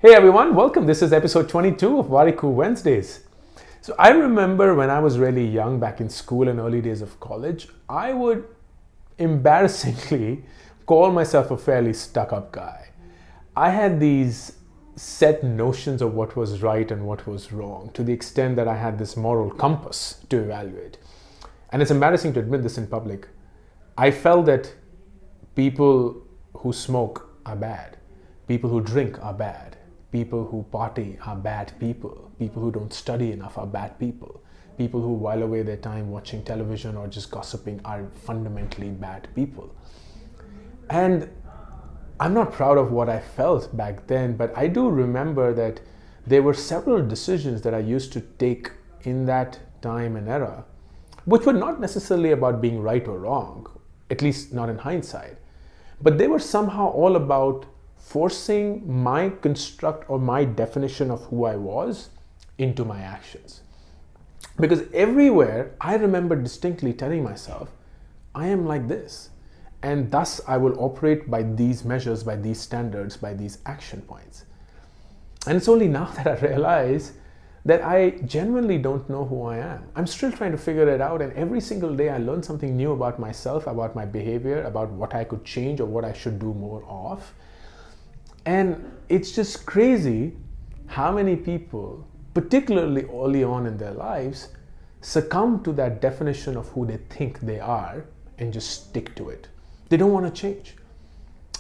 Hey everyone, welcome. This is episode 22 of Warikoo Wednesdays. So I remember when I was really young, back in school and early days of college, I would embarrassingly call myself a fairly stuck-up guy. I had these set notions of what was right and what was wrong, to the extent that I had this moral compass to evaluate. And it's embarrassing to admit this in public. I felt that people who smoke are bad, people who drink are bad, people who party are bad people, people who don't study enough are bad people, people who while away their time watching television or just gossiping are fundamentally bad people. And I'm not proud of what I felt back then, but I do remember that there were several decisions that I used to take in that time and era, which were not necessarily about being right or wrong, at least not in hindsight, but they were somehow all about forcing my construct or my definition of who I was into my actions. Because everywhere I remember distinctly telling myself, I am like this, and thus I will operate by these measures, by these standards, by these action points. And it's only now that I realize that I genuinely don't know who I am. I'm still trying to figure it out, and every single day I learn something new about myself, about my behavior, about what I could change or what I should do more of. And it's just crazy how many people, particularly early on in their lives, succumb to that definition of who they think they are and just stick to it. They don't want to change.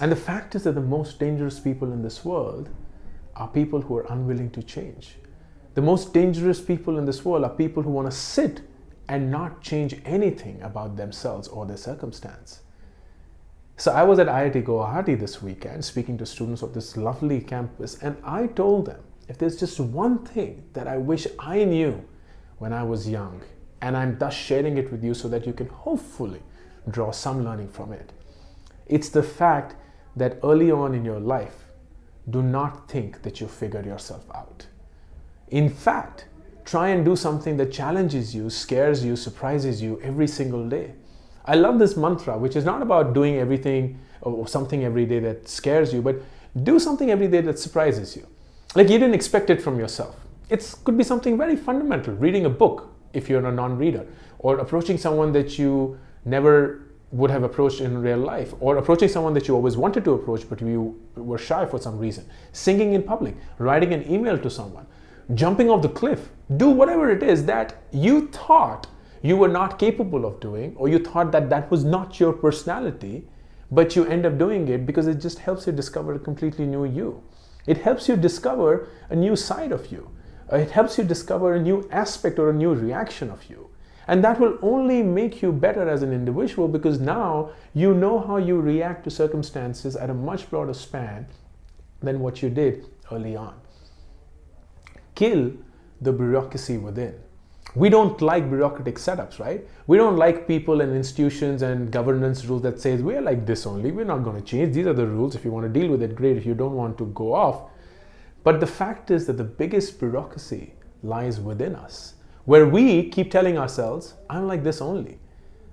And the fact is that the most dangerous people in this world are people who are unwilling to change. The most dangerous people in this world are people who want to sit and not change anything about themselves or their circumstance. So I was at IIT Guwahati this weekend speaking to students of this lovely campus, and I told them, if there's just one thing that I wish I knew when I was young, and I'm thus sharing it with you so that you can hopefully draw some learning from it, it's the fact that early on in your life, do not think that you figured yourself out. In fact, try and do something that challenges you, scares you, surprises you every single day. I love this mantra, which is not about doing everything or something every day that scares you, but do something every day that surprises you. Like you didn't expect it from yourself. It could be something very fundamental, reading a book if you're a non-reader, or approaching someone that you never would have approached in real life, or approaching someone that you always wanted to approach but you were shy for some reason, singing in public, writing an email to someone, jumping off the cliff. Do whatever it is that you thought you were not capable of doing, or you thought that that was not your personality, but you end up doing it because it just helps you discover a completely new you. It helps you discover a new side of you. It helps you discover a new aspect or a new reaction of you. And that will only make you better as an individual, because now you know how you react to circumstances at a much broader span than what you did early on. Kill the bureaucracy within. We don't like bureaucratic setups, right? We don't like people and institutions and governance rules that says we're like this only, we're not going to change. These are the rules. If you want to deal with it, great. If you don't want to, go off. But the fact is that the biggest bureaucracy lies within us, where we keep telling ourselves, I'm like this only.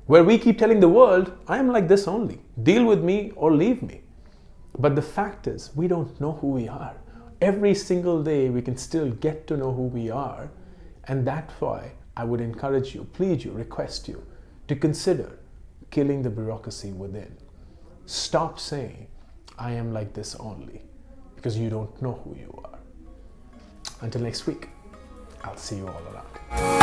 Where we keep telling the world, I'm like this only. Deal with me or leave me. But the fact is, we don't know who we are. Every single day, we can still get to know who we are. And that's why I would encourage you, plead you, request you to consider killing the bureaucracy within. Stop saying, I am like this only, because you don't know who you are. Until next week, I'll see you all around.